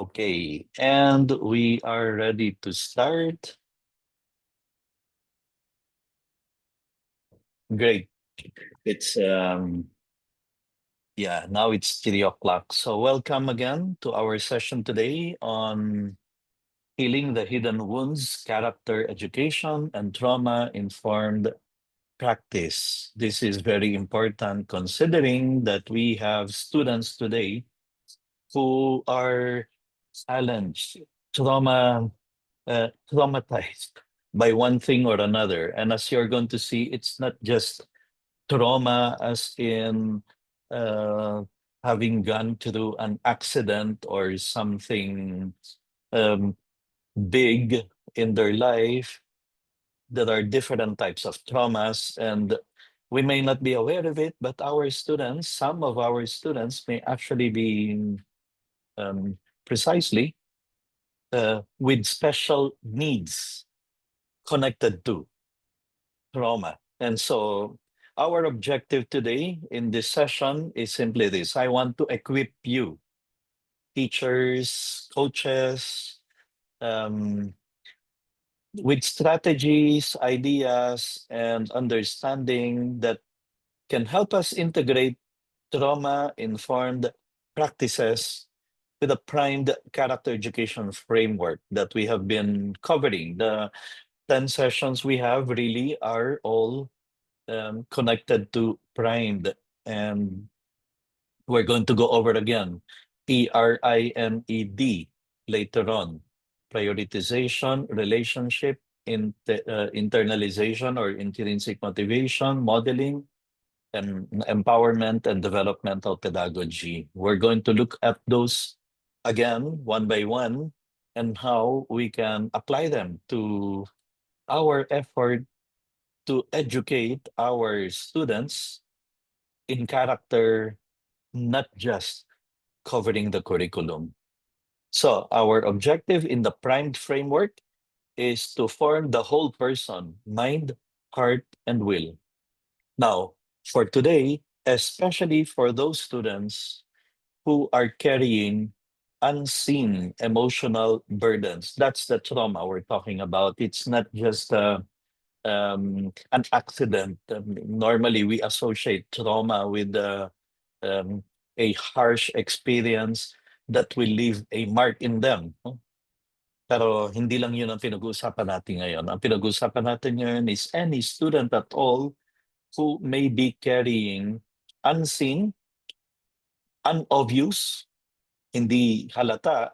Okay, and we are ready to start. Great. It's now it's 3 o'clock. So welcome again to our session today on healing the hidden wounds, character education, and trauma-informed practice. This is very important considering that we have students today who are challenged, traumatized by one thing or another. And as you're going to see, it's not just trauma as in uh, having gone through an accident or something um, big in their life. There are different types of traumas, and we may not be aware of it, but some of our students may actually be um, precisely with special needs connected to trauma. And so our objective today in this session is simply this. I want to equip you, teachers, coaches, um, with strategies, ideas, and understanding that can help us integrate trauma-informed practices with a primed character education framework that we have been covering. The 10 sessions we have really are all connected to primed, and we're going to go over again PRIMED later on. Prioritization, relationship, internalization or intrinsic motivation, modeling, and empowerment and developmental pedagogy. We're going to look at those again one by one and how we can apply them to our effort to educate our students in character, not just covering the curriculum. So, our objective in the primed framework is to form the whole person, mind, heart, and will. Now, for today, especially for those students who are carrying unseen emotional burdens, that's the trauma we're talking about. It's not just an accident. Normally, we associate trauma with um, a harsh experience that will leave a mark in them. No? Pero hindi lang yun ang pinag-uusapan natin ngayon. Ang pinag-uusapan natin ngayon is any student at all who may be carrying unseen, unobvious, hindi halata,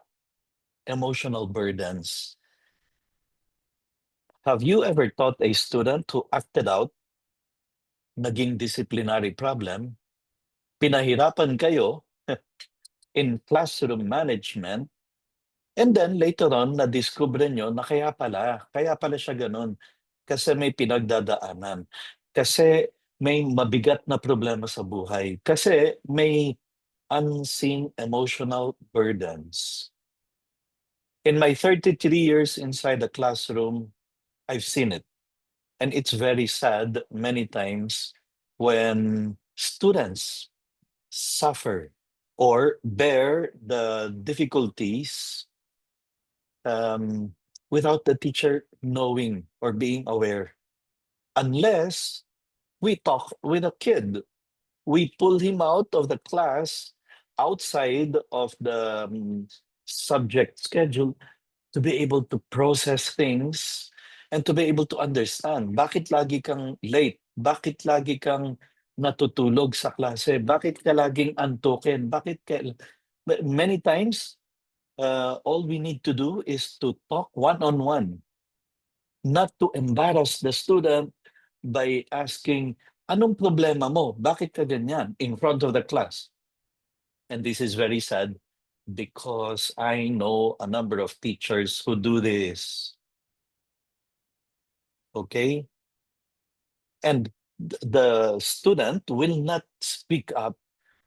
emotional burdens. Have you ever taught a student who acted out, naging disciplinary problem, pinahirapan kayo in classroom management, and then later on, na-discover nyo na kaya pala siya ganun. Kasi may pinagdadaanan. Kasi may mabigat na problema sa buhay. Kasi may unseen emotional burdens. In my 33 years inside the classroom, I've seen it. And it's very sad many times when students suffer or bear the difficulties without the teacher knowing or being aware. Unless we talk with a kid, we pull him out of the class outside of the subject schedule to be able to process things and to be able to understand. Bakit lagi kang late? Bakit lagi kang natutulog sa klase? Bakit ka laging antukin? Many times, all we need to do is to talk one-on-one, not to embarrass the student by asking, anong problema mo? Bakit ka ganyan? In front of the class. And this is very sad because I know a number of teachers who do this. Okay? And the student will not speak up,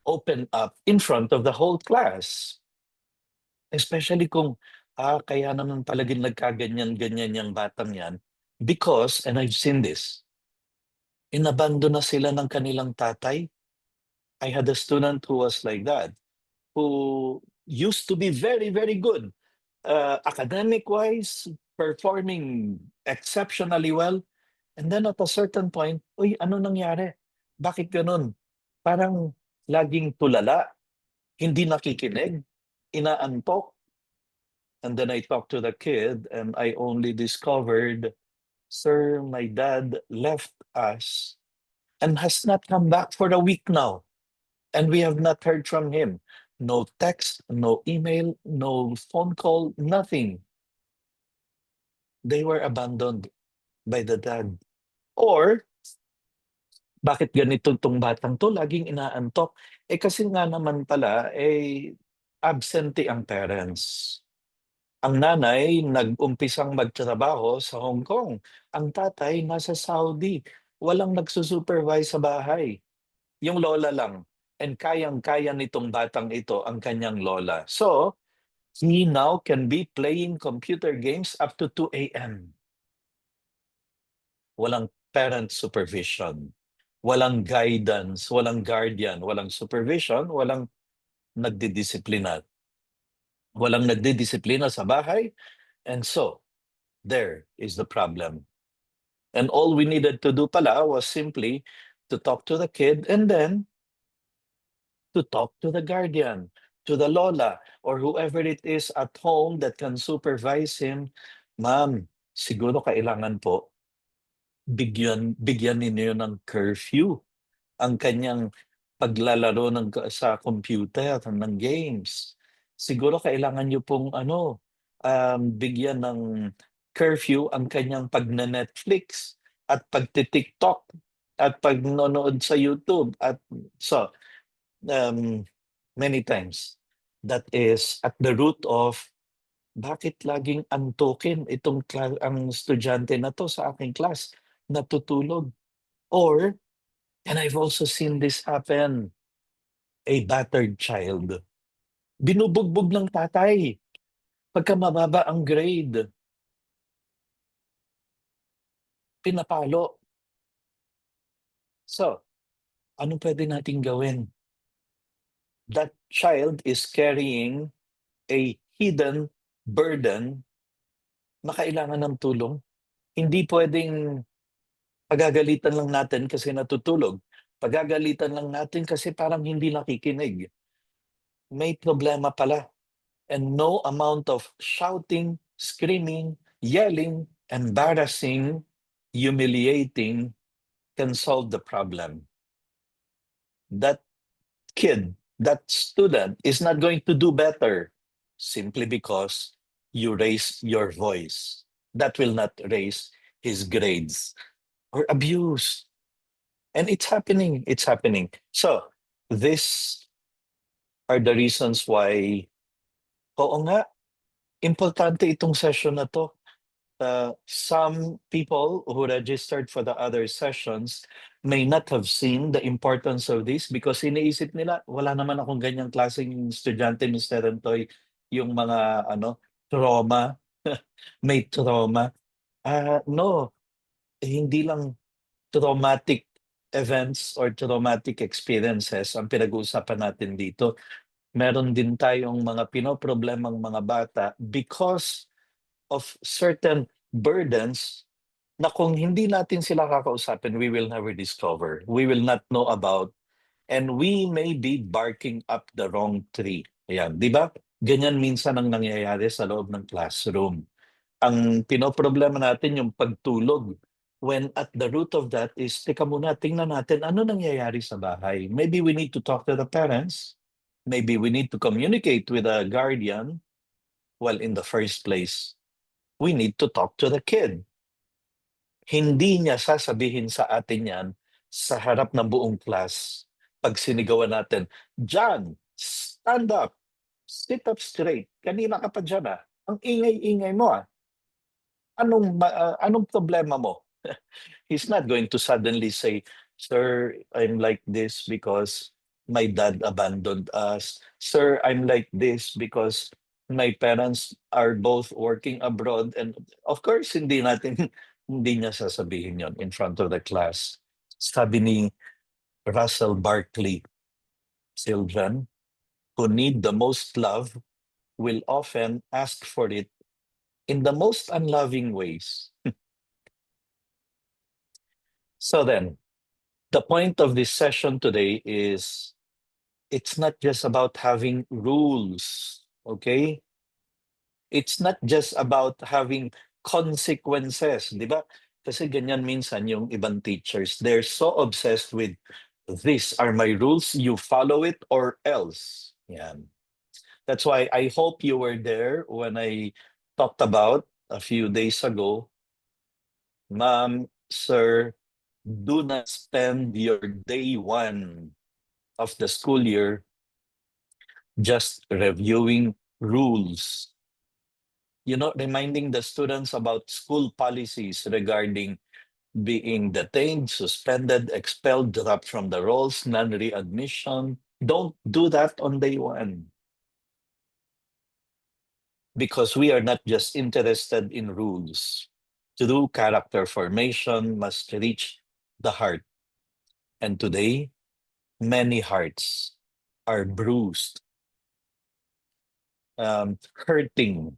open up in front of the whole class. Especially kung, kaya naman palagi nagkaganyan-ganyan yung batang yan. Because, and I've seen this, inabando na sila ng kanilang tatay. I had a student who was like that, who used to be very, very good. Academic-wise, performing exceptionally well. And then at a certain point, uy, ano nangyari? Bakit ganun? Parang laging tulala, hindi nakikinig, inaantok. And then I talked to the kid and I only discovered, sir, my dad left us and has not come back for a week now. And we have not heard from him. No text, no email, no phone call, nothing. They were abandoned by the dad. Or, bakit ganito tong batang to? Laging inaantok. Kasi nga naman pala, absentee ang parents. Ang nanay nag-umpisang magtrabaho sa Hong Kong. Ang tatay nasa Saudi. Walang nagsusupervise sa bahay. Yung lola lang. And kayang-kaya nitong batang ito ang kanyang lola. So, he now can be playing computer games up to 2 a.m. Walang parent supervision. Walang guidance, walang guardian, walang supervision, walang nagdidisiplina. Walang nagdidisiplina sa bahay. And so, there is the problem. And all we needed to do pala was simply to talk to the kid and then to talk to the guardian, to the lola, or whoever it is at home that can supervise him. Ma'am, siguro kailangan po bigyan ninyo ng curfew ang kanyang paglalaro sa computer ng games. Siguro kailangan niyo pong bigyan ng curfew ang kanyang pagna-Netflix at pagti-TikTok at pagnonood sa YouTube at so um, many times that is at the root of bakit laging antukin ang estudyante na to sa aking class natutulog. Or, and I've also seen this happen, a battered child. Binubugbog ng tatay pagka mababa ang grade. Pinapalo. So, anong pwede nating gawin? That child is carrying a hidden burden na kailangan ng tulong. Hindi pwedeng pagagalitan lang natin kasi natutulog. Pagagalitan lang natin kasi parang hindi nakikinig. May problema pala. And no amount of shouting, screaming, yelling, embarrassing, humiliating can solve the problem. That kid, that student is not going to do better simply because you raise your voice. That will not raise his grades or abuse. And it's happening. It's happening. So, these are the reasons why, oo nga, importante itong session na to. Some people who registered for the other sessions may not have seen the importance of this because iniisip nila, wala naman akong ganyang klaseng estudyante, Mr. Rentoy, yung mga trauma, may trauma. No, hindi lang traumatic events or traumatic experiences ang pinag-uusapan natin dito. Meron din tayong mga pinoproblemang mga bata because of certain burdens na kung hindi natin sila kakausapin, we will never discover. We will not know about and we may be barking up the wrong tree. Ayan, di ba? Ganyan minsan ang nangyayari sa loob ng classroom. Ang pinoproblema natin yung pagtulog. When at the root of that is, teka muna, tingnan natin ano nangyayari sa bahay. Maybe we need to talk to the parents. Maybe we need to communicate with a guardian. Well, in the first place, we need to talk to the kid. Hindi niya sasabihin sa atin yan sa harap ng buong class. Pag sinigawan natin, John, stand up, sit up straight. Kanina ka pa dyan Ang ingay-ingay mo Anong problema mo? He's not going to suddenly say, sir, I'm like this because my dad abandoned us. Sir, I'm like this because my parents are both working abroad. And of course, hindi niya sasabihin yon in front of the class. Sabi ni Russell Barkley, children, who need the most love will often ask for it in the most unloving ways. So then, the point of this session today is it's not just about having rules, okay? It's not just about having consequences, di ba? Kasi ganyan minsan yung ibang teachers. They're so obsessed with, these are my rules, you follow it or else. Yan. That's why I hope you were there when I talked about a few days ago, ma'am, sir, do not spend your day one of the school year just reviewing rules. Reminding the students about school policies regarding being detained, suspended, expelled, dropped from the rolls, non-readmission. Don't do that on day one. Because we are not just interested in rules. True character formation must reach the heart. And today, many hearts are bruised, hurting.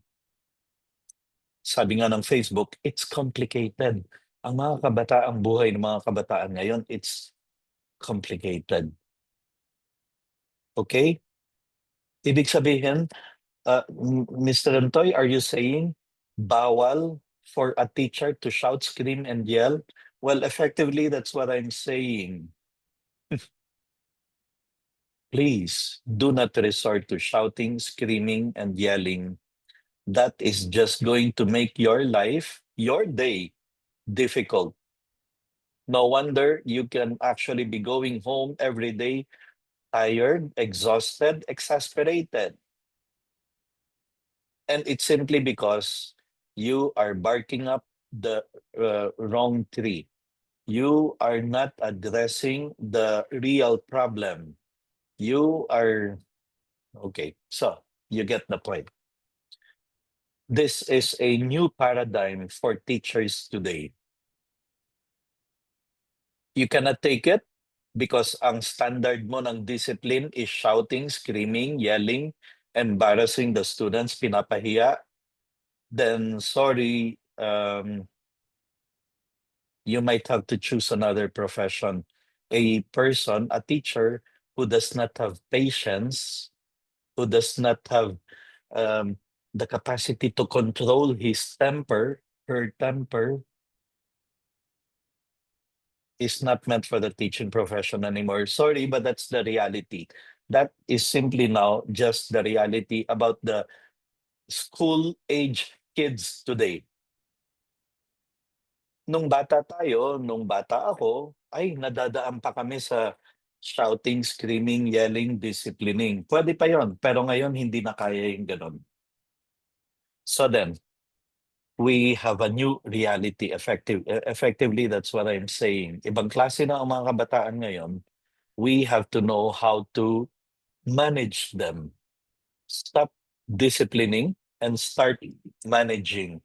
Sabi nga ng Facebook, it's complicated. Ang buhay ng mga kabataan ngayon, it's complicated. Okay? Ibig sabihin, Mr. Rentoy, are you saying bawal for a teacher to shout, scream, and yell? Well, effectively, that's what I'm saying. Please do not resort to shouting, screaming, and yelling. That is just going to make your life, your day, difficult. No wonder you can actually be going home every day tired, exhausted, exasperated. And it's simply because you are barking up the wrong tree. You are not addressing the real problem. You are, okay, so you get the point. This is a new paradigm for teachers today. You cannot take it because ang standard mo ng discipline is shouting, screaming, yelling, embarrassing the students, pinapahiya, then sorry, you might have to choose another profession. A teacher who does not have patience, who does not have the capacity to control his temper, her temper, is not meant for the teaching profession anymore. Sorry, but that's the reality. That is simply now just the reality about the school age kids today. Nung bata tayo, nung bata ako, ay nadadaan pa kami sa shouting, screaming, yelling, disciplining. Pwede pa yon, pero ngayon hindi na kaya yung ganun. So then, we have a new reality. Effectively, that's what I'm saying. Ibang klase na ang mga kabataan ngayon. We have to know how to manage them. Stop disciplining and start managing.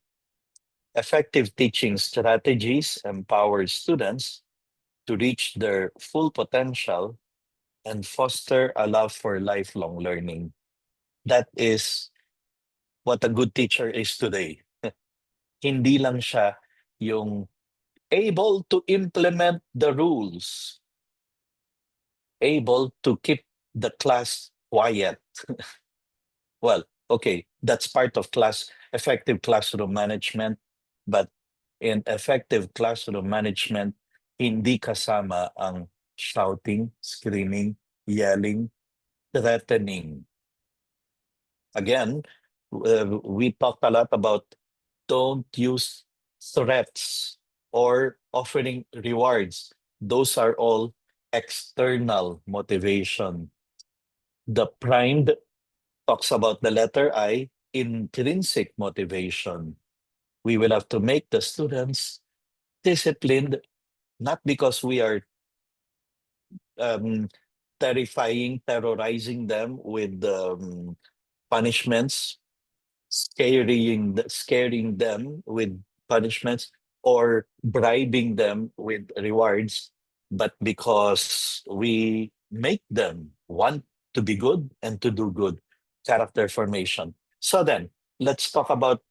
Effective teaching strategies empower students to reach their full potential and foster a love for lifelong learning. That is what a good teacher is today. Hindi lang siya yung able to implement the rules, able to keep the class quiet. Well, okay, that's part of effective classroom management, but in effective classroom management, hindi kasama ang shouting, screaming, yelling, threatening. Again, we talked a lot about don't use threats or offering rewards. Those are all external motivation. The primed talks about the letter I, intrinsic motivation. We will have to make the students disciplined, not because we are terrorizing them with punishments, scaring them with punishments, or bribing them with rewards, but because we make them want to be good and to do good, character formation. So then, let's talk about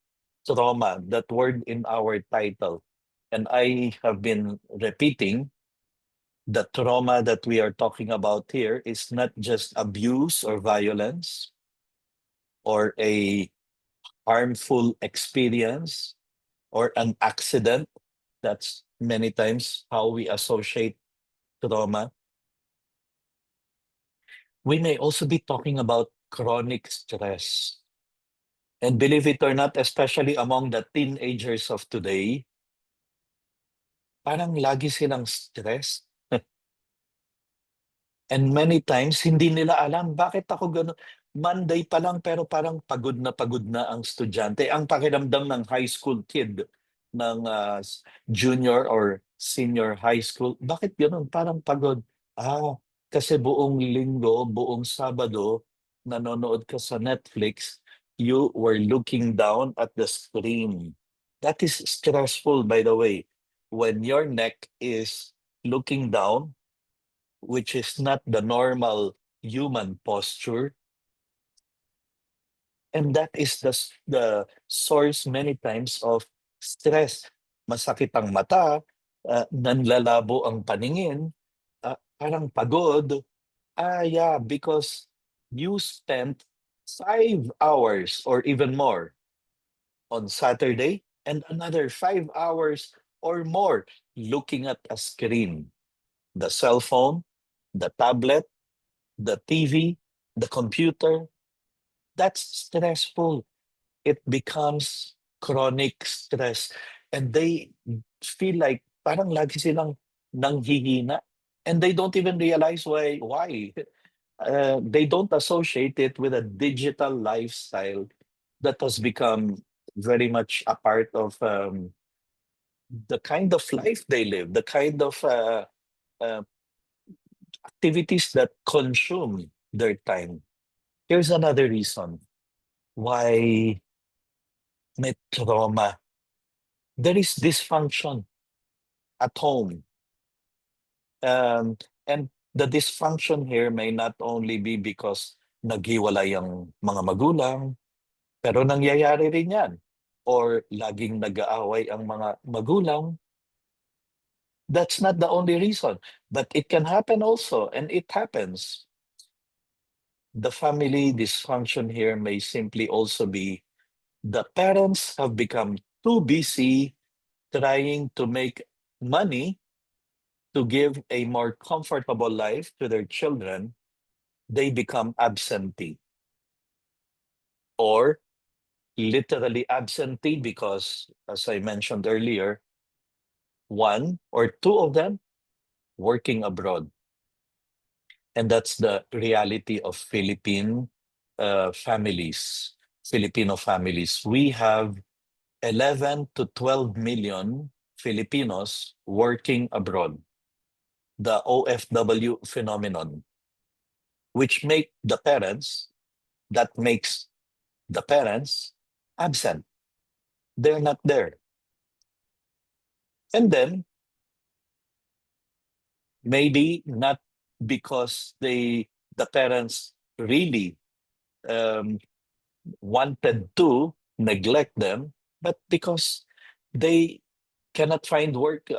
trauma, that word in our title. And I have been repeating, the trauma that we are talking about here is not just abuse or violence or a harmful experience or an accident. That's many times how we associate trauma. We may also be talking about chronic stress. And believe it or not, especially among the teenagers of today, parang lagi silang stress. And many times, hindi nila alam bakit ako gano'n. Monday pa lang pero parang pagod na ang estudyante. Ang pakiramdam ng high school kid, ng junior or senior high school, bakit gano'n? Parang pagod. Kasi buong linggo, buong Sabado, nanonood ka sa Netflix, you were looking down at the screen. That is stressful, by the way. When your neck is looking down, which is not the normal human posture. And that is the source many times of stress. Masakit ang mata, nanlalabo ang paningin, parang pagod. Yeah, because you spent 5 hours or even more on Saturday and another 5 hours or more looking at a screen, the cell phone, the tablet, the TV, the computer. That's stressful. It becomes chronic stress. And they feel like parang lagi silang nanghihina. And they don't even realize why. They don't associate it with a digital lifestyle that has become very much a part of the kind of life they live, the kind of uh, activities that consume their time. Here's another reason why may trauma. There is dysfunction at home. And the dysfunction here may not only be because naghiwalay ang mga magulang, pero nangyayari rin yan. Or laging nag-aaway ang mga magulang. That's not the only reason. But it can happen also, and it happens. The family dysfunction here may simply also be the parents have become too busy trying to make money to give a more comfortable life to their children. They become absentee or literally absentee because, as I mentioned earlier, one or two of them working abroad. And that's the reality of families, Filipino families. We have 11 to 12 million Filipinos working abroad, the OFW phenomenon, which makes the parents absent. They're not there. And then maybe not because the parents really um, wanted to neglect them, but because they cannot find work,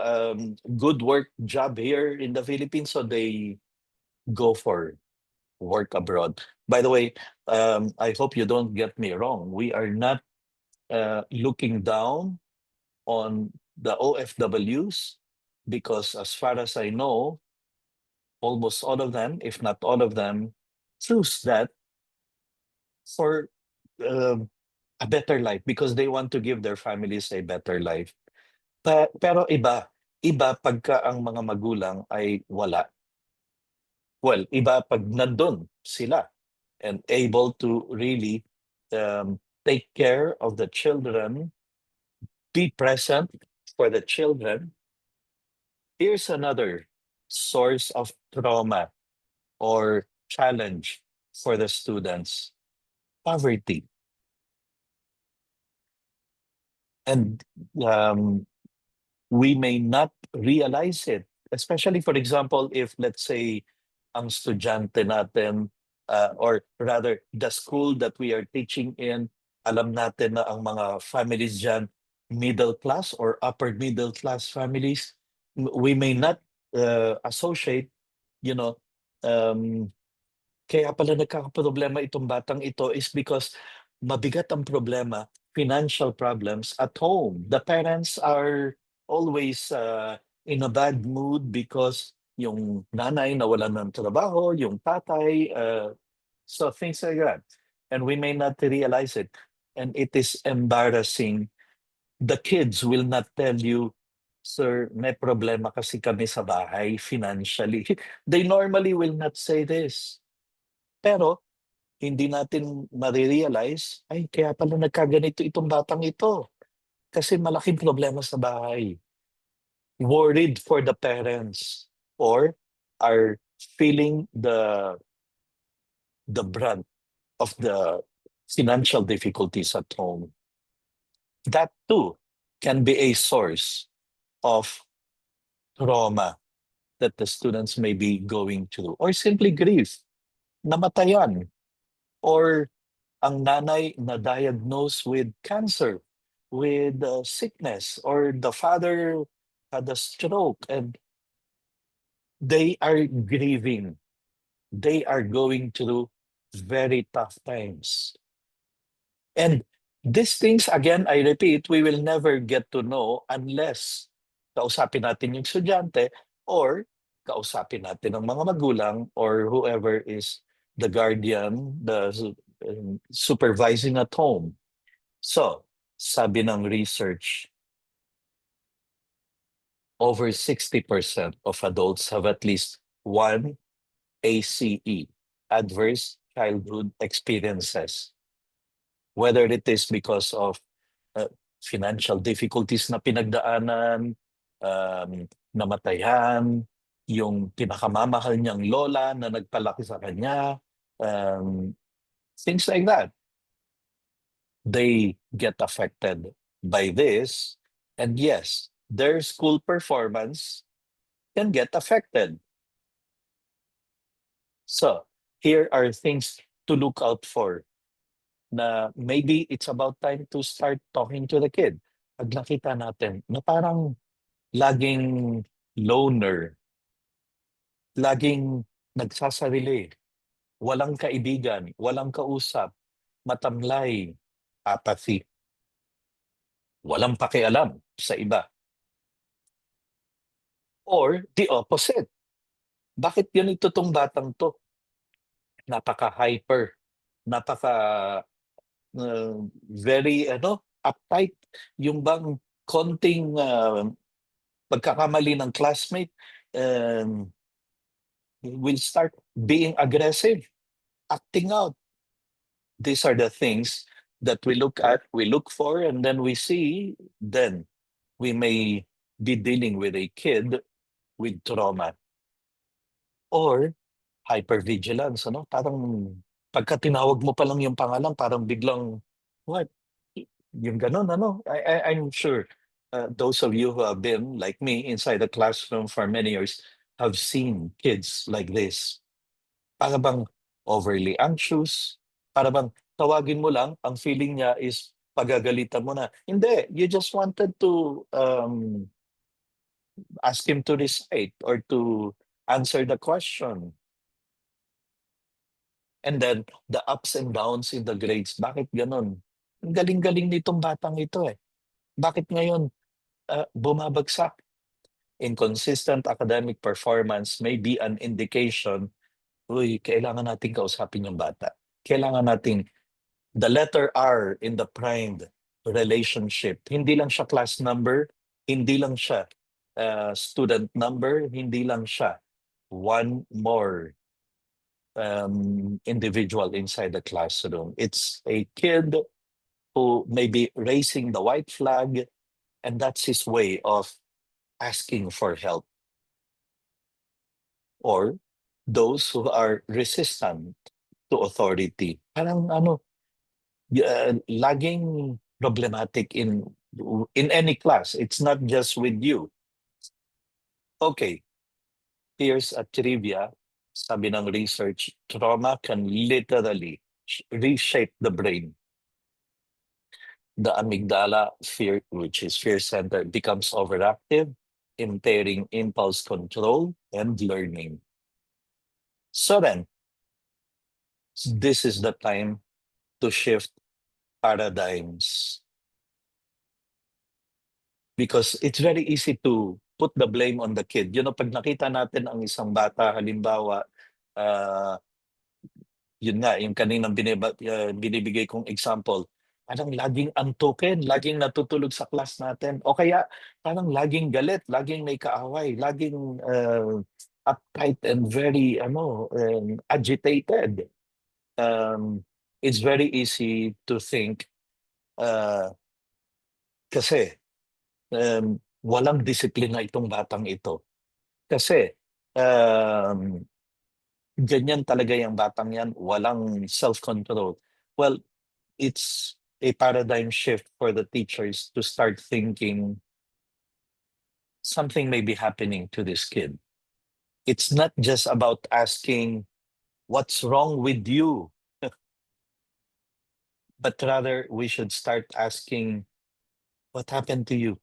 good work job here in the Philippines, so they go for work abroad. By the way, I hope you don't get me wrong. We are not looking down on the OFWs because, as far as I know, almost all of them, if not all of them, choose that for um a better life because they want to give their families a better life. Pero iba pagka ang mga magulang ay wala. Well, iba pag nandun sila and able to really take care of the children, be present for the children. Here's another source of trauma or challenge for the students: poverty. And we may not realize it, especially, for example, if, let's say, ang estudyante natin or rather the school that we are teaching in, alam natin na ang mga families dyan, middle class or upper middle class families. We may not associate, you know, um, kaya pala nagkakaproblema itong batang ito is because mabigat ang problema, financial problems at home. The parents are always in a bad mood because yung nanay nawalan ng trabaho, yung tatay, so things like that. And we may not realize it. And it is embarrassing. The kids will not tell you, "Sir, may problema kasi kami sa bahay financially." They normally will not say this. Pero hindi natin marirealize, ay kaya pala nagkaganito itong batang ito. Kasi malaking problema sa bahay. Worried for the parents or are feeling the brunt of the financial difficulties at home. That too can be a source of trauma that the students may be going through or simply grief, namatayan, or ang nanay na diagnosed with cancer, with sickness, or the father had a stroke and they are grieving. They are going through very tough times. And these things, again, I repeat, we will never get to know unless kausapin natin yung estudyante or kausapin natin ang mga magulang or whoever is the guardian, the supervising at home. So, sabi ng research, over 60% of adults have at least one ACE, adverse childhood experiences. Whether it is because of uh, financial difficulties na pinagdaanan, namatayan, yung pinakamamahal niyang lola na nagpalaki sa kanya, things like that. They get affected by this. And yes, their school performance can get affected. So, here are things to look out for na maybe it's about time to start talking to the kid. Pag nakita natin na parang laging loner, laging nagsasarili, walang kaibigan, walang kausap, matamlay, apathy, walang pakialam sa iba. Or the opposite. Bakit ganito tong batang to? Napaka-hyper, napaka very uptight. Yung bang konting pagkakamali ng classmate will start being aggressive, acting out. These are the things that we look at, we look for, and then we see, then we may be dealing with a kid with trauma or hypervigilance. Parang pagka tinawag mo pa lang yung pangalan, parang biglang, what? Yung ganon, I'm sure those of you who have been, like me, inside the classroom for many years have seen kids like this. Para bang overly anxious, para bang tawagin mo lang, ang feeling niya is pagagalitan mo na. Hindi, you just wanted to ask him to recite or to answer the question. And then, the ups and downs in the grades. Bakit ganon? Ang galing-galing nitong batang ito eh. Bakit ngayon bumabagsak? Inconsistent academic performance may be an indication, uy, kailangan nating kausapin yung bata. Kailangan nating, the letter R in the primed relationship, hindi lang siya class number, hindi lang siya student number, hindi lang siya one more individual inside the classroom. It's a kid who may be raising the white flag, and that's his way of asking for help. Or those who are resistant to authority. Parang laging problematic in any class. It's not just with you. Okay, here's a trivia. Sabi ng research, trauma can literally reshape the brain. The amygdala, fear, which is fear center, becomes overactive, impairing impulse control and learning. So then, this is the time to shift paradigms. Because it's very easy to put the blame on the kid. You know, pag nakita natin ang isang bata, halimbawa, uh, yun nga, yung kaninang binibigay kong example, parang laging antukin, laging natutulog sa class natin. O kaya parang laging galit, laging may kaaway, laging uptight and very agitated. It's very easy to think uh, kasi walang disiplina itong batang ito. Kasi um, ganyan talaga yung batang yan, walang self-control. Well, it's a paradigm shift for the teachers to start thinking something may be happening to this kid. It's not just about asking, what's wrong with you? But rather, we should start asking, what happened to you?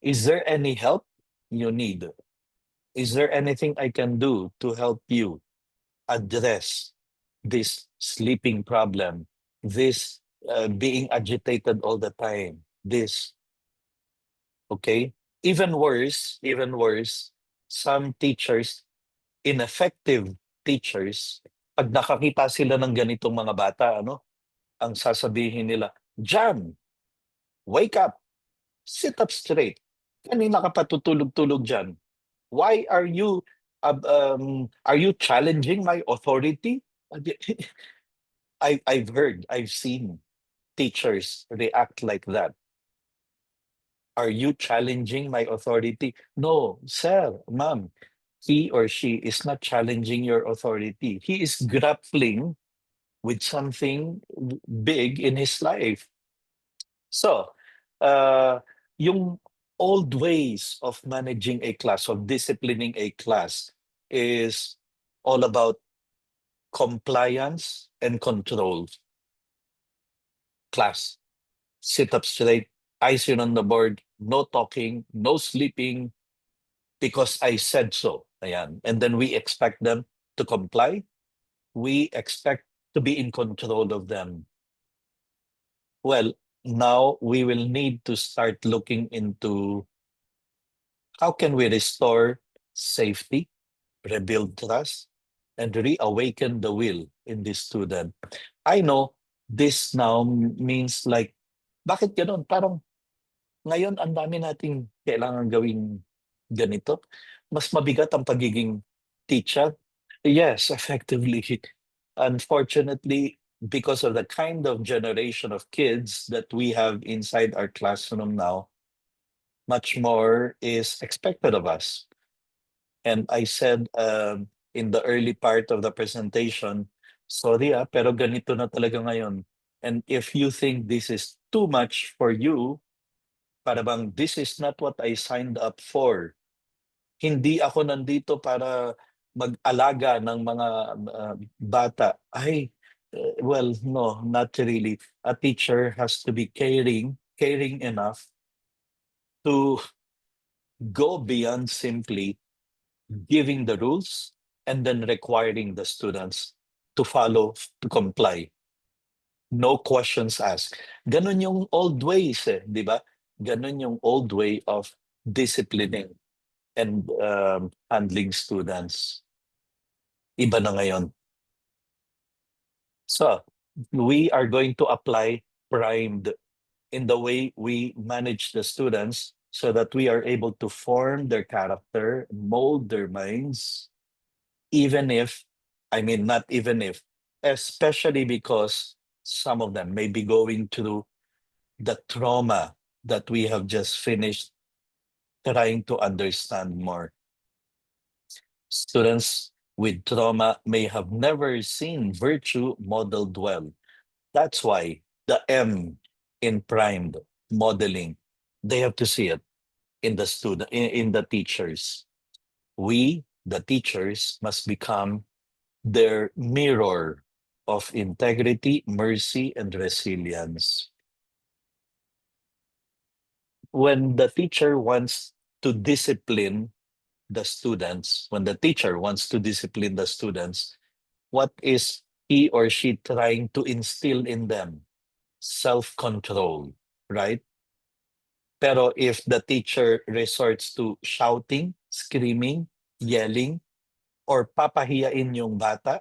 Is there any help you need? Is there anything I can do to help you address this sleeping problem, this being agitated all the time, this, okay? Even worse, some teachers, ineffective teachers, pag nakakita sila ng ganitong mga bata, ang sasabihin nila, Jan, wake up, sit up straight. Kanina ka pa tutulog-tulog dyan. Why are you challenging my authority? I've seen teachers react like that. Are you challenging my authority? No, sir, ma'am. He or she is not challenging your authority. He is grappling with something big in his life. So, uh, yung old ways of managing a class, of disciplining a class, is all about compliance and control. Class, sit up straight, eyes in on the board, no talking, no sleeping, because I said so. Ayan. And then we expect them to comply. We expect to be in control of them. Well, now we will need to start looking into how can we restore safety, rebuild trust, and reawaken the will in the student. I know this now means like, bakit ganun? Parang ngayon ang dami nating kailangan gawing ganito. Mas mabigat ang pagiging teacher. Yes, effectively. Unfortunately, because of the kind of generation of kids that we have inside our classroom now, much more is expected of us. And I said in the early part of the presentation, sorry pero ganito na talaga ngayon. And if you think this is too much for you, para bang this is not what I signed up for. Hindi ako nandito para mag-alaga ng mga bata. Well, no, not really. A teacher has to be caring enough to go beyond simply giving the rules and then requiring the students to follow, to comply. No questions asked. Ganun yung old ways, di ba? Ganun yung old way of disciplining and handling students. Iba na ngayon. So, we are going to apply primed in the way we manage the students so that we are able to form their character, mold their minds, not even if, especially because some of them may be going through the trauma that we have just finished trying to understand more. Students with trauma may have never seen virtue modeled well. That's why the M in primed modeling, they have to see it in the student, in the teachers. We, the teachers must become their mirror of integrity, mercy, and resilience. When the teacher wants to discipline the students, when the teacher wants to discipline the students, what is he or she trying to instill in them? Self-control, right? Pero if the teacher resorts to shouting, screaming, yelling, or papahiyain yung bata,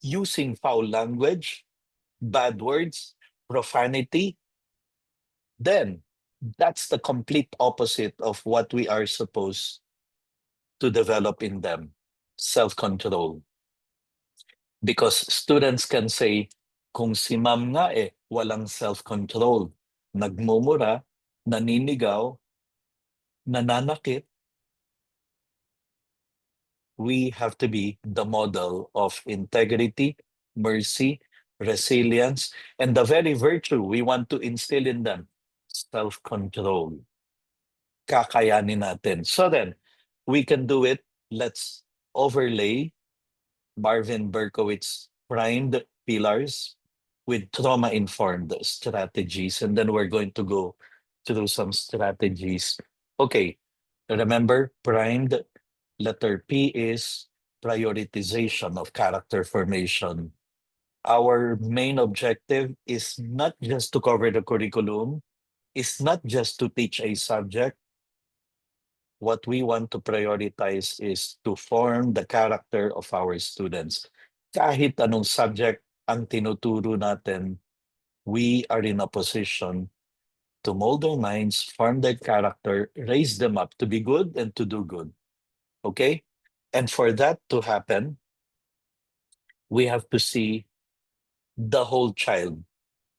using foul language, bad words, profanity, then that's the complete opposite of what we are supposed to develop in them, self-control. Because students can say, kung si ma'am nga walang self-control, nagmumura, naninigaw, nananakit, we have to be the model of integrity, mercy, resilience, and the very virtue we want to instill in them, self-control. Kakayanin natin. So then, we can do it. Let's overlay Marvin Berkowitz's primed pillars with trauma-informed strategies. And then we're going to go through some strategies. Okay, remember, primed, letter P is prioritization of character formation. Our main objective is not just to cover the curriculum, it's not just to teach a subject. What we want to prioritize is to form the character of our students. Kahit anong subject ang tinuturo natin, we are in a position to mold their minds, form their character, raise them up to be good and to do good. Okay? And for that to happen, we have to see the whole child,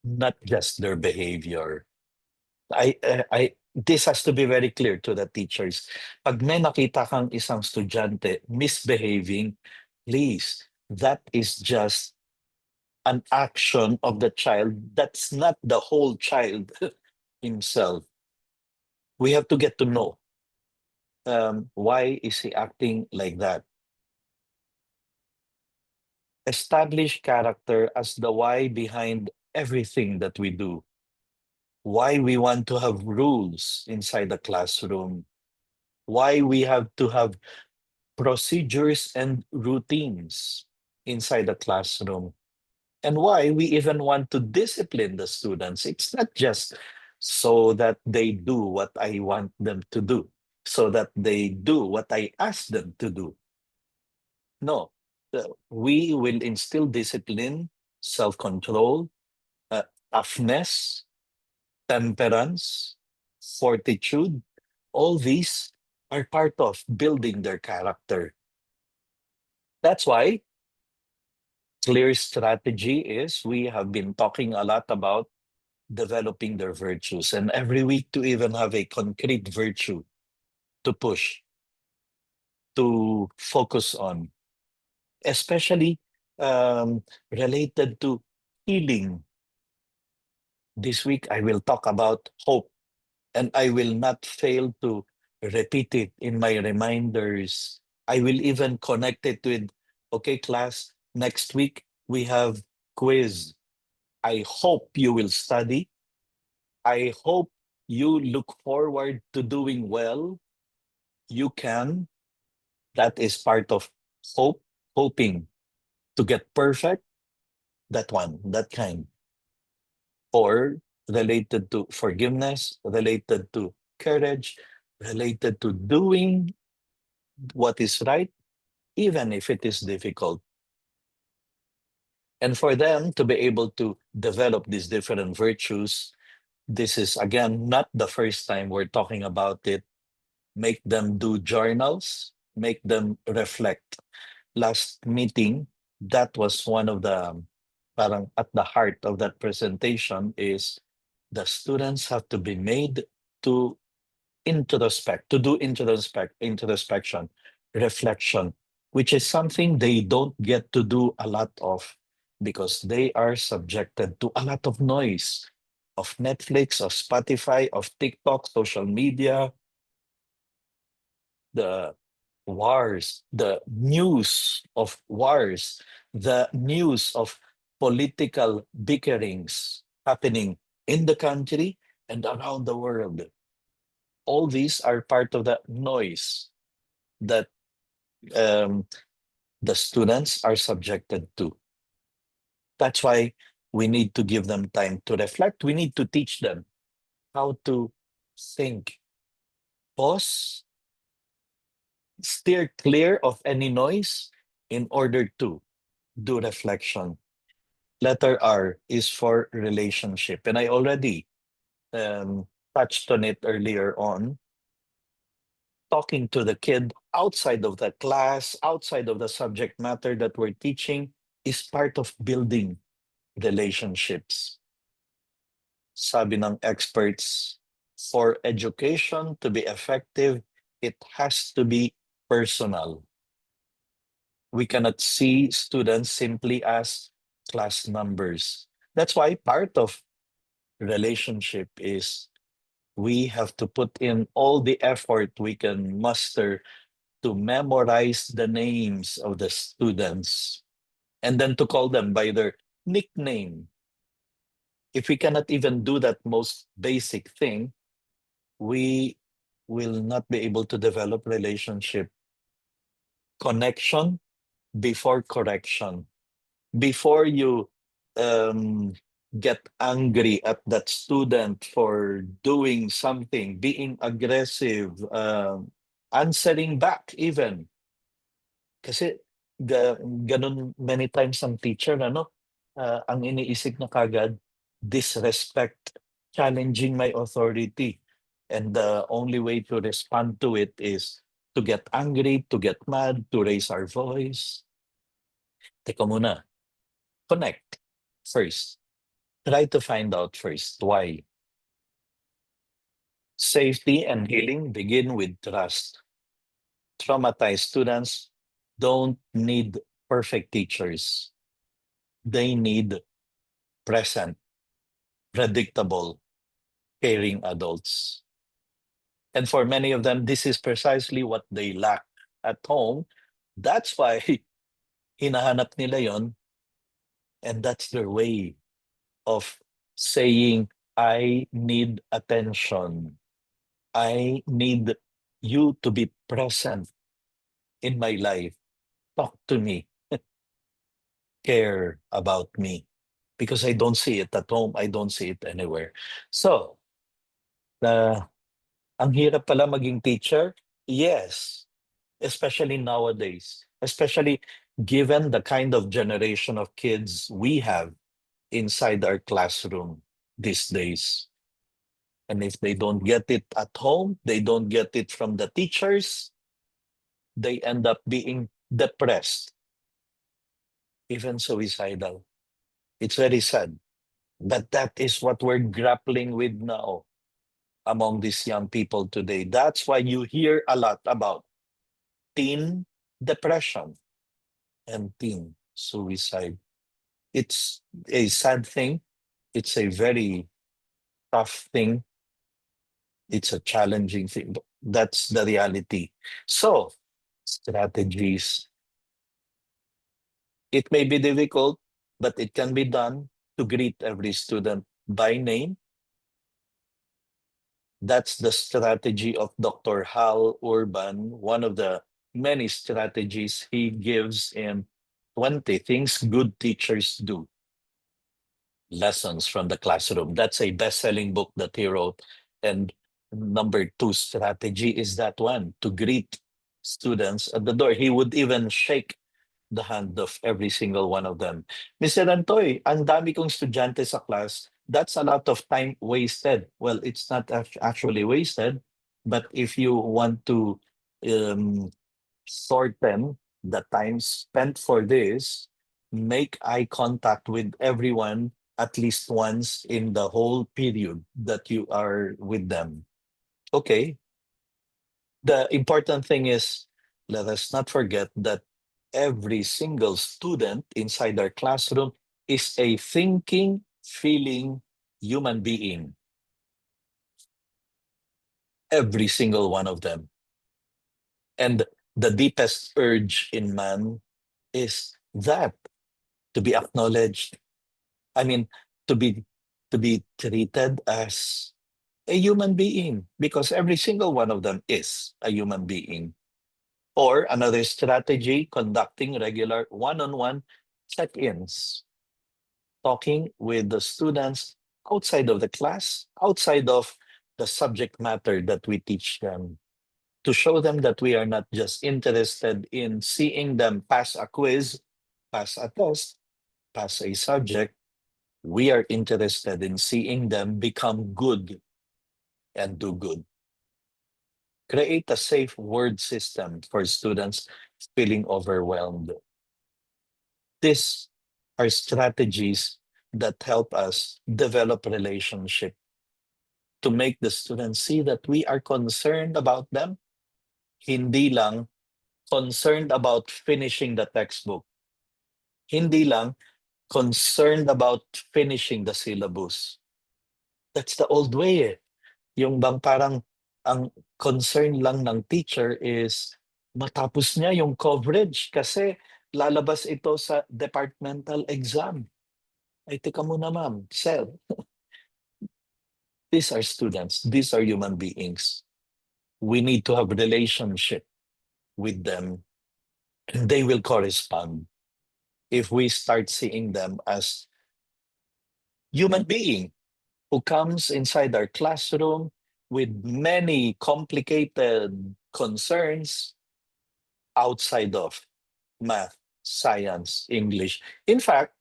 not just their behavior. This has to be very clear to the teachers. Pag may nakita kang isang estudyante misbehaving, please, that is just an action of the child. That's not the whole child himself. We have to get to know why is he acting like that. Establish character as the why behind everything that we do. Why we want to have rules inside the classroom. Why we have to have procedures and routines inside the classroom, and why we even want to discipline the students. It's not just so that they do what I want them to do, so that they do what I ask them to do. No, we will instill discipline, self-control, toughness, temperance, fortitude. All these are part of building their character. That's why clear strategy is we have been talking a lot about developing their virtues, and every week to even have a concrete virtue to push, to focus on, especially related to healing. This week, I will talk about hope, and I will not fail to repeat it in my reminders. I will even connect it with, okay, class, next week we have quiz. I hope you will study. I hope you look forward to doing well. You can. That is part of hope, hoping to get perfect. That one, that kind. Or related to forgiveness, related to courage, related to doing what is right, even if it is difficult. And for them to be able to develop these different virtues, this is, again, not the first time we're talking about it. Make them do journals, make them reflect. Last meeting, that was one of the, parang at the heart of that presentation is the students have to be made to introspect, to do introspection, reflection, which is something they don't get to do a lot of because they are subjected to a lot of noise of Netflix, of Spotify, of TikTok, social media, the wars, the news of wars, the news of political bickerings happening in the country and around the world. All these are part of the noise that um, the students are subjected to. That's why we need to give them time to reflect. We need to teach them how to think, pause, steer clear of any noise in order to do reflection. Letter R is for relationship. And I already touched on it earlier on. Talking to the kid outside of the class, outside of the subject matter that we're teaching, is part of building relationships. Sabi ng experts, for education to be effective, it has to be personal. We cannot see students simply as class numbers. That's why part of relationship is we have to put in all the effort we can muster to memorize the names of the students and then to call them by their nickname. If we cannot even do that most basic thing, we will not be able to develop relationship. Connection before correction. Before you um, get angry at that student for doing something, being aggressive, answering back even. Kasi ganun many times ang teacher, ano, ang iniisip na kagad, disrespect, challenging my authority. And the only way to respond to it is to get angry, to get mad, to raise our voice. Teka muna, connect first. Try to find out first why. Safety and healing begin with trust. Traumatized students don't need perfect teachers. They need present, predictable, caring adults. And for many of them, this is precisely what they lack at home. That's why hinahanap nila yon, and that's their way of saying, I need attention. I need you to be present in my life. Talk to me. Care about me. Because I don't see it at home. I don't see it anywhere. So, ang hirap pala maging teacher? Yes. Especially nowadays. Especially given the kind of generation of kids we have inside our classroom these days. And if they don't get it at home, they don't get it from the teachers, they end up being depressed, even suicidal. It's very sad. But that is what we're grappling with now among these young people today. That's why you hear a lot about teen depression and teen suicide. It's a sad thing. It's a very tough thing. It's a challenging thing. But that's the reality. So, strategies. It may be difficult, but it can be done to greet every student by name. That's the strategy of Dr. Hal Urban, one of the many strategies he gives in 20 Things Good Teachers Do. Lessons from the Classroom. That's a best-selling book that he wrote. And number 2 strategy is that one, to greet students at the door. He would even shake the hand of every single one of them. Mr. Rentoy, ang dami kong estudyante sa class. That's a lot of time wasted. Well, it's not actually wasted, but if you want to um, shorten the time spent for this, make eye contact with everyone at least once in the whole period that you are with them. Okay. The important thing is, let us not forget that every single student inside our classroom is a thinking, feeling human being. Every single one of them. And The deepest urge in man is that to be acknowledged. I mean, to be to be treated as a human being, because every single one of them is a human being. Or another strategy, conducting regular one-on-one check-ins, talking with the students outside of the class, outside of the subject matter that we teach them, to show them that we are not just interested in seeing them pass a quiz, pass a test, pass a subject. We are interested in seeing them become good and do good. Create a safe word system for students feeling overwhelmed. These are strategies that help us develop relationship, to make the students see that we are concerned about them, hindi lang concerned about finishing the textbook, hindi lang concerned about finishing the syllabus. That's the old way eh. Yung bang parang ang concern lang ng teacher is matapos niya yung coverage kasi lalabas ito sa departmental exam. Ay, teka muna ma'am, sir, these are students, these are human beings. We need to have relationship with them, and they will correspond if we start seeing them as human being who comes inside our classroom with many complicated concerns outside of math, science, English. In fact,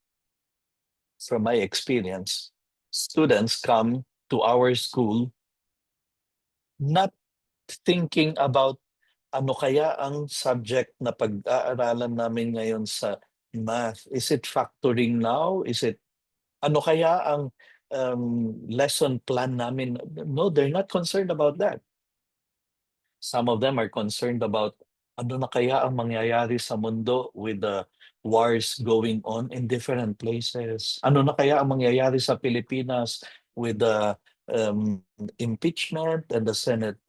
from my experience, students come to our school not thinking about ano kaya ang subject na pag-aaralan namin ngayon sa math. Is it factoring now? Is it ano kaya ang lesson plan namin? No, they're not concerned about that. Some of them are concerned about ano na kaya ang mangyayari sa mundo with the wars going on in different places. Ano na kaya ang mangyayari sa Pilipinas with the impeachment and the Senate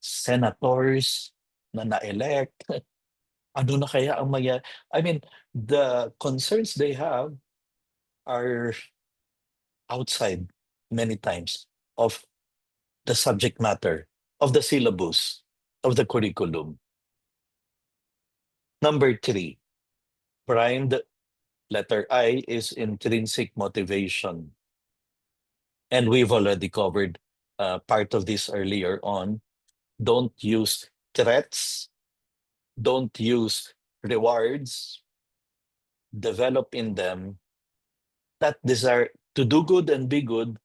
senators na na-elect. Ano na kaya ang mangyayari? I mean, the concerns they have are outside many times of the subject matter, of the syllabus, of the curriculum. Number three, primed letter I is intrinsic motivation. And we've already covered part of this earlier on. Don't use threats, don't use rewards. Develop in them that desire to do good and be good,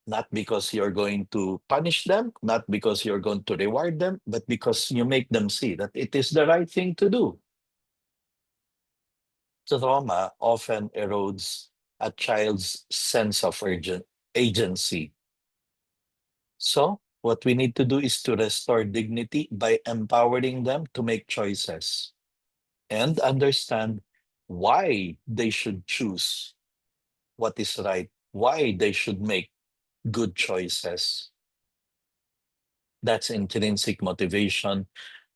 not because you're going to punish them, not because you're going to reward them, but because you make them see that it is the right thing to do. Trauma often erodes a child's sense of agency. So, what we need to do is to restore dignity by empowering them to make choices and understand why they should choose what is right, why they should make good choices. That's intrinsic motivation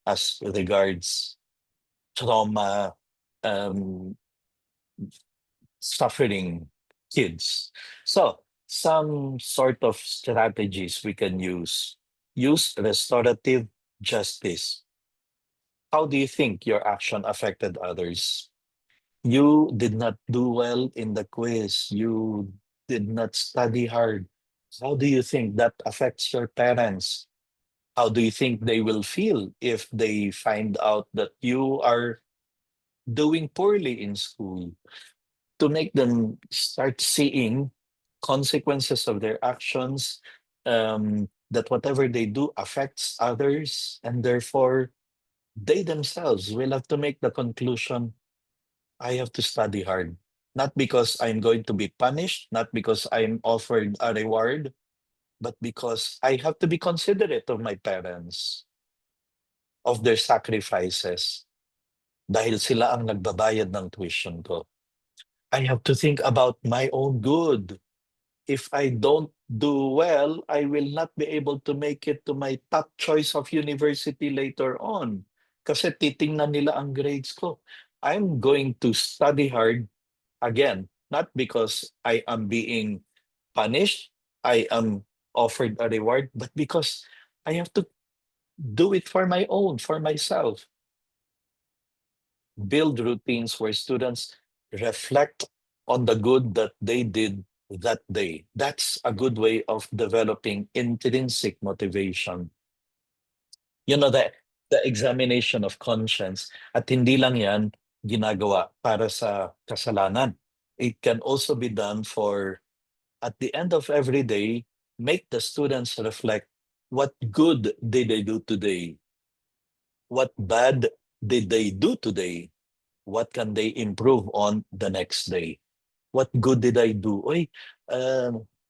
as regards trauma suffering kids. So, some sort of strategies we can use. Use restorative justice. How do you think your action affected others? You did not do well in the quiz. You did not study hard. How do you think that affects your parents? How do you think they will feel if they find out that you are doing poorly in school? To make them start seeing consequences of their actions, that whatever they do affects others, and therefore they themselves will have to make the conclusion, I have to study hard. Not because I'm going to be punished, not because I'm offered a reward, but because I have to be considerate of my parents, of their sacrifices, dahil sila ang nagbabayad ng tuition ko. I have to think about my own good. If I don't do well, I will not be able to make it to my top choice of university later on. Kasi titingnan nila ang grades ko. I'm going to study hard again, not because I am being punished, I am offered a reward, but because I have to do it for my own, for myself. Build routines where students reflect on the good that they did that day. That's a good way of developing intrinsic motivation. You know, the examination of conscience. At hindi lang yan ginagawa para sa kasalanan. It can also be done for, at the end of every day, make the students reflect what good did they do today? What bad did they do today? What can they improve on the next day? What good did I do? Uy,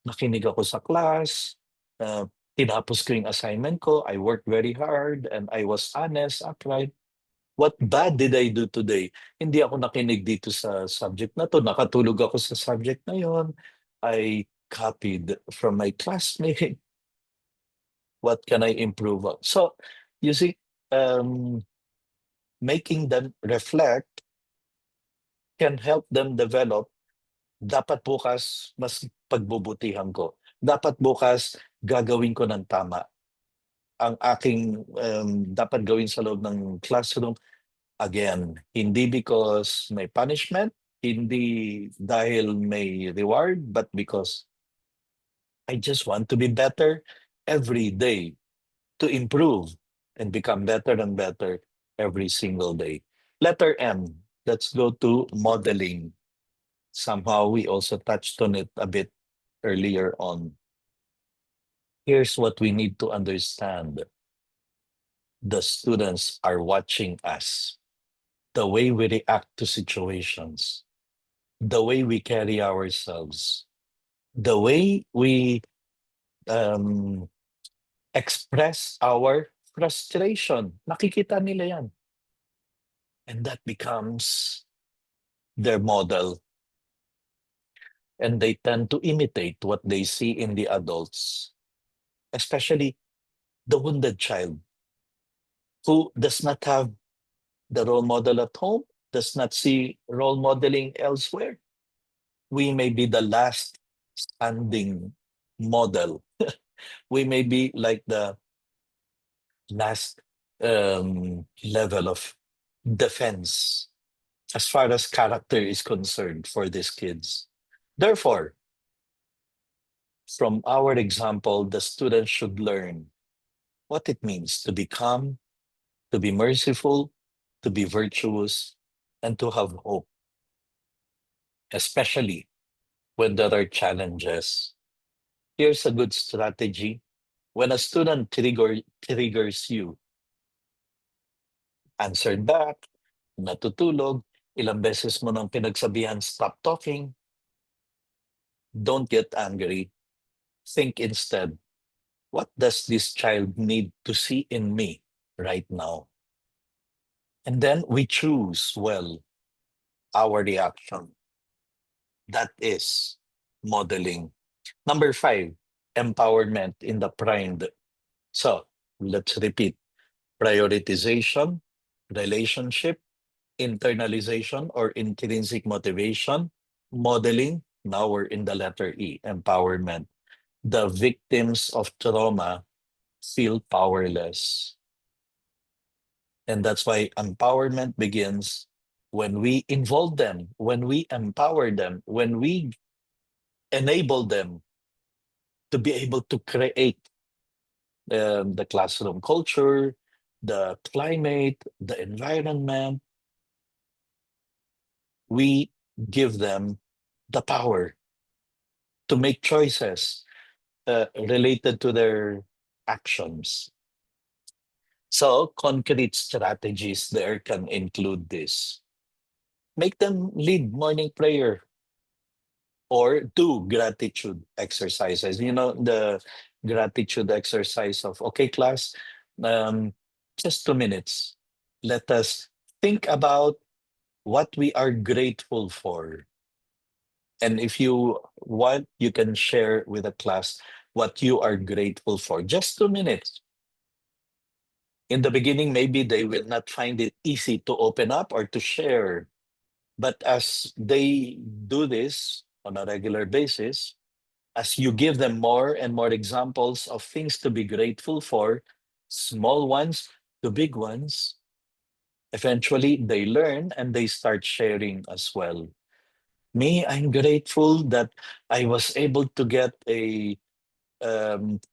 nakinig ako sa class, uh, tinapos ko yung assignment ko, I worked very hard, and I was honest, upright. What bad did I do today? Hindi ako nakinig dito sa subject na to, nakatulog ako sa subject na yon. I copied from my classmate. What can I improve on? So, you see, um, making them reflect can help them develop. Dapat bukas mas pagbubutihan ko. Dapat bukas gagawin ko ng tama. Ang aking dapat gawin sa loob ng classroom, again, hindi because may punishment, hindi dahil may reward, but because I just want to be better every day, to improve and become better and better every single day. Letter M, let's go to modeling. Somehow we also touched on it a bit earlier on. Here's what we need to understand. The students are watching us. The way we react to situations, the way we carry ourselves, the way we um, express our frustration. Nakikita nila yan. And that becomes their model. And they tend to imitate what they see in the adults, especially the wounded child who does not have the role model at home, does not see role modeling elsewhere. We may be the last standing model. We may be like the last level of defense as far as character is concerned for these kids. Therefore, from our example, the students should learn what it means to be calm, to be merciful, to be virtuous, and to have hope, especially when there are challenges. Here's a good strategy. When a student triggers you, answered back, natutulog, ilang beses mo nang pinagsabihan, stop talking, don't get angry. Think instead, what does this child need to see in me right now? And then we choose well our reaction. That is modeling. Number 5, empowerment in the primed. So let's repeat. Prioritization, relationship, internalization or intrinsic motivation, modeling. Now we're in the letter E, empowerment. The victims of trauma feel powerless. And that's why empowerment begins when we involve them, when we empower them, when we enable them to be able to create the classroom culture, the climate, the environment. We give them the power to make choices related to their actions. So, concrete strategies there can include this. Make them lead morning prayer or do gratitude exercises. You know, the gratitude exercise of, okay, class, um, just 2 minutes. Let us think about what we are grateful for. And if you want, you can share with the class what you are grateful for. Just 2 minutes. In the beginning, maybe they will not find it easy to open up or to share. But as they do this on a regular basis, as you give them more and more examples of things to be grateful for, small ones to big ones, eventually they learn and they start sharing as well. Me, I'm grateful that I was able to get a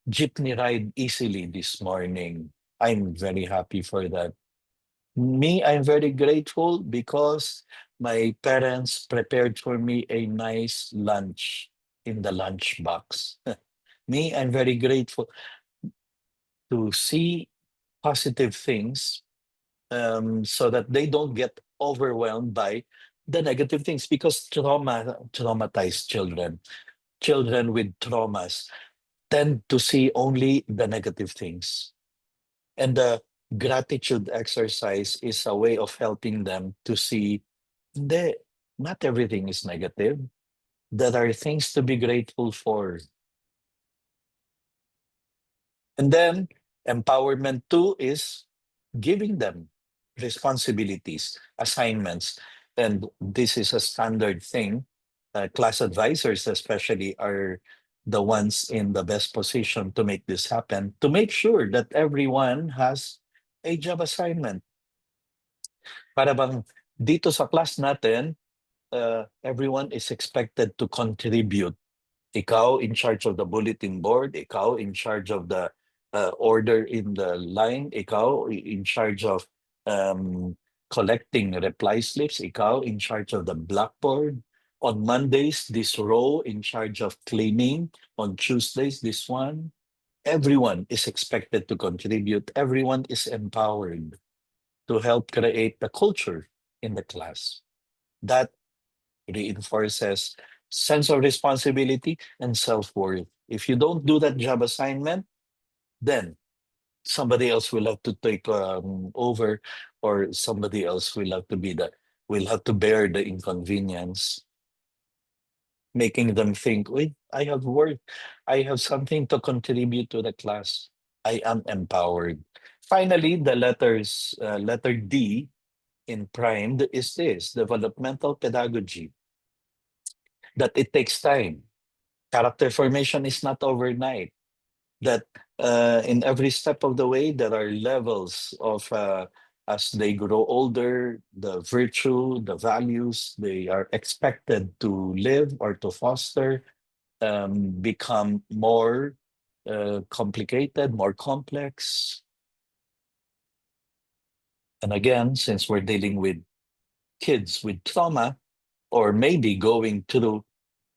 jeepney ride easily this morning. I'm very happy for that. Me, I'm very grateful because my parents prepared for me a nice lunch in the lunch box. Me, I'm very grateful to see positive things, so that they don't get overwhelmed by the negative things, because traumatized children, children with traumas, tend to see only the negative things. And the gratitude exercise is a way of helping them to see that not everything is negative. There are things to be grateful for. And then empowerment two is giving them responsibilities, assignments. And this is a standard thing. Class advisors, especially, are the ones in the best position to make this happen, to make sure that everyone has a job assignment. Para bang dito sa class natin, everyone is expected to contribute. Ikaw in charge of the bulletin board, ikaw in charge of the order in the line, ikaw in charge of collecting reply slips, ikaw in charge of the blackboard. On Mondays, this row in charge of cleaning. On Tuesdays, this one. Everyone is expected to contribute. Everyone is empowered to help create the culture in the class. That reinforces sense of responsibility and self-worth. If you don't do that job assignment, then somebody else will have to take over, or somebody else will have to be the will have to bear the inconvenience, making them think, wait, I have work, I have something to contribute to the class. I am empowered. Finally, the letter D in primed is this developmental pedagogy, that it takes time. Character formation is not overnight. That in every step of the way, there are levels of, as they grow older, the virtue, the values they are expected to live or to foster become more complicated, more complex. And again, since we're dealing with kids with trauma, or maybe going through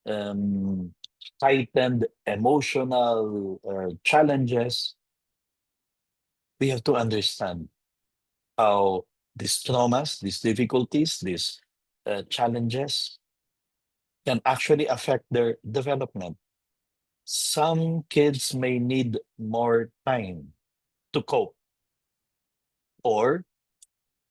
um, heightened emotional challenges, we have to understand how these traumas, these difficulties, these challenges can actually affect their development. Some kids may need more time to cope, or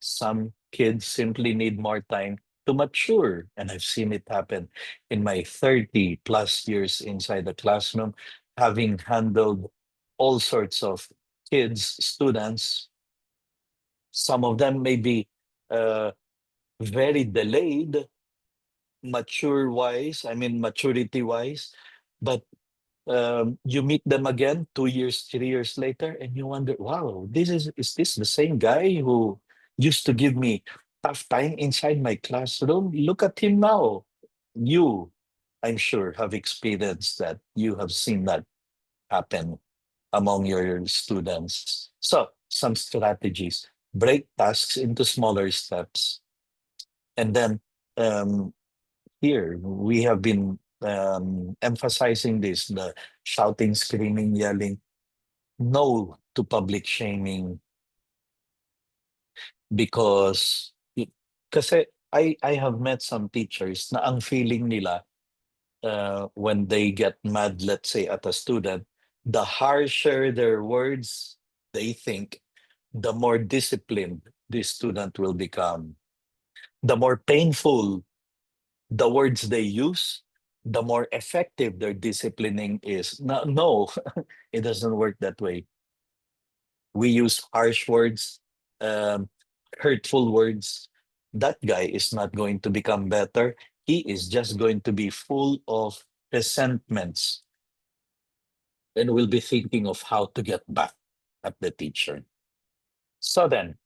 some kids simply need more time to mature. And I've seen it happen in my 30 plus years inside the classroom, having handled all sorts of kids, students. Some of them may be uh, very delayed, mature wise, I mean, maturity wise, but you meet them again 2 years, 3 years later, and you wonder, wow, is this the same guy who used to give me tough time inside my classroom? Look at him now. You, I'm sure, have experienced that. You have seen that happen among your students. So, some strategies: break tasks into smaller steps. And then um, here we have been emphasizing this, the shouting, screaming, yelling. No to public shaming, because kasi I have met some teachers na ang feeling nila when they get mad, let's say, at a student, the harsher their words, they think, the more disciplined this student will become. The more painful the words they use, the more effective their disciplining is. No, no, it doesn't work that way. we use harsh words, um, hurtful words, that guy is not going to become better. He is just going to be full of resentments and will be thinking of how to get back at the teacher. So then,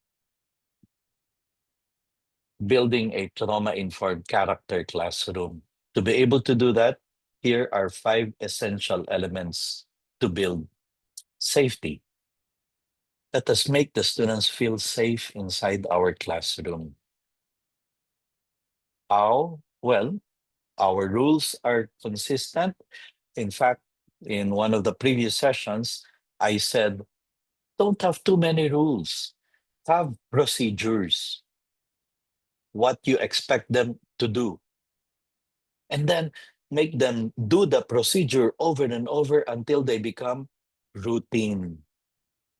building a trauma-informed character classroom. To be able to do that, here are 5 essential elements to build safety. Let us make the students feel safe inside our classroom. How? Well, our rules are consistent. In fact, in one of the previous sessions, I said, don't have too many rules. Have procedures, what you expect them to do. And then make them do the procedure over and over until they become routine.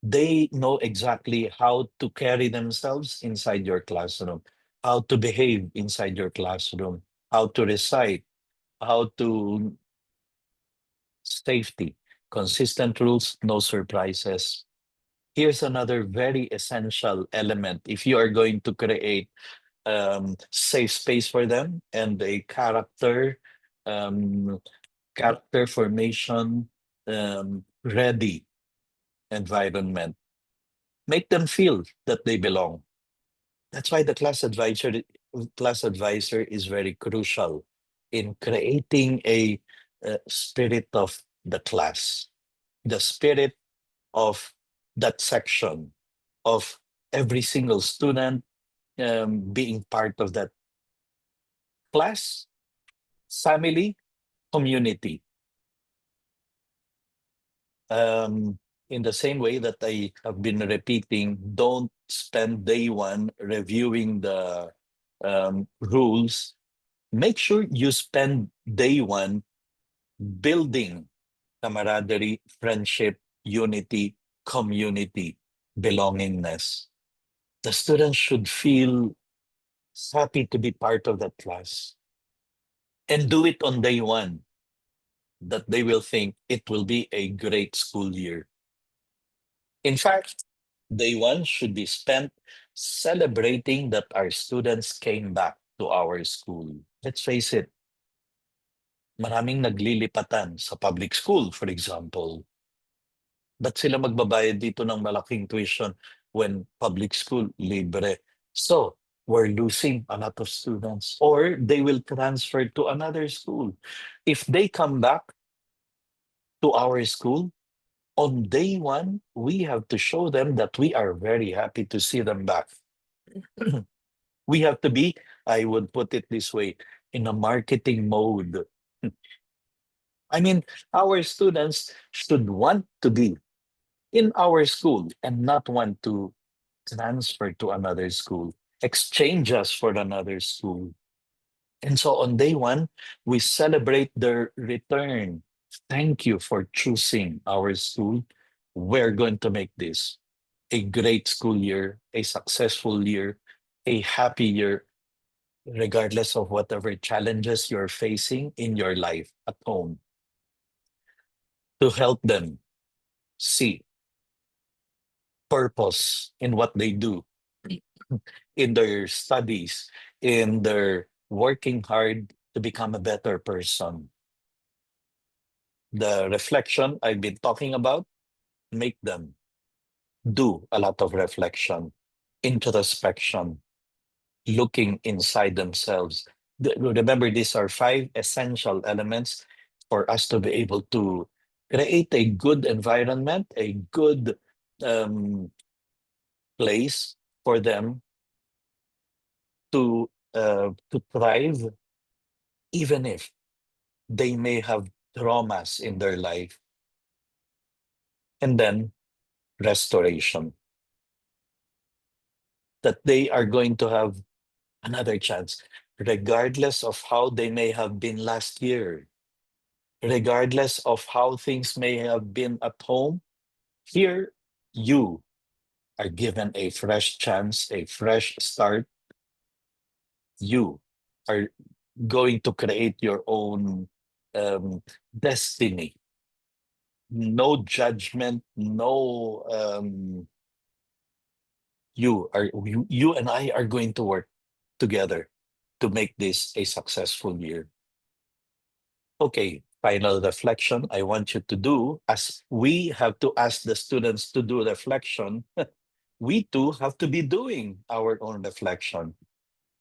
They know exactly how to carry themselves inside your classroom, how to behave inside your classroom, how to recite, how to safety, consistent rules, no surprises. Here's another very essential element. If you are going to create safe space for them and a um, character formation ready environment, make them feel that they belong. That's why the class advisor is very crucial in creating a spirit of the class, the spirit of that section, of every single student being part of that class, family, community. Um, in the same way that I have been repeating, don't spend day one reviewing the rules. Make sure you spend day one building camaraderie, friendship, unity, community, belongingness. The students should feel happy to be part of that class and do it on day one, that they will think it will be a great school year. In fact, day one should be spent celebrating that our students came back to our school. Let's face it, maraming naglilipatan sa public school, for example. Ba't sila magbabayad dito ng malaking tuition when public school libre? So, we're losing a lot of students, or they will transfer to another school. If they come back to our school, on day one, we have to show them that we are very happy to see them back. We have to be, I would put it this way, in a marketing mode. I mean, our students should want to be in our school and not want to transfer to another school, exchange us for another school. And so on day one, we celebrate their return. Thank you for choosing our school. We're going to make this a great school year, a successful year, a happy year, regardless of whatever challenges you're facing in your life at home, to help them see purpose in what they do, in their studies, in their working hard to become a better person. The reflection I've been talking about, make them do a lot of reflection, introspection, looking inside themselves. Remember, these are 5 essential elements for us to be able to create a good environment, a good um, place for them to thrive, even if they may have traumas in their life. And then restoration, that they are going to have another chance, regardless of how they may have been last year, regardless of how things may have been at home. Here, you are given a fresh chance, a fresh start. You are going to create your own destiny. No judgment, no you and I are going to work together to make this a successful year. Okay, final reflection I want you to do, as we have to ask the students to do reflection, we too have to be doing our own reflection.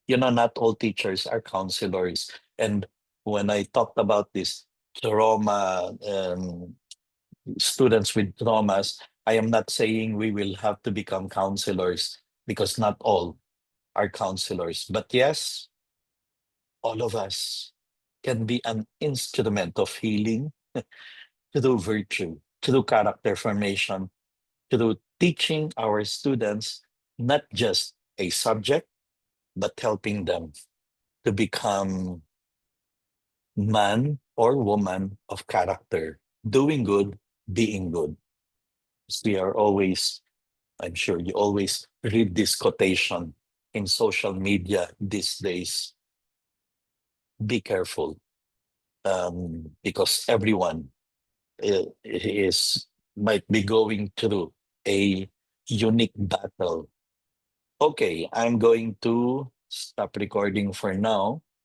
Not all teachers are counselors. And when I talked about this trauma, students with traumas, I am not saying we will have to become counselors, because not all are counselors. But yes, all of us can be an instrument of healing through virtue, through character formation, through teaching our students not just a subject, but helping them to become man or woman of character, doing good, being good. We are always, I'm sure you always read this quotation in social media these days. Be careful, because everyone is might be going through a unique battle. Okay, I'm going to stop recording for now.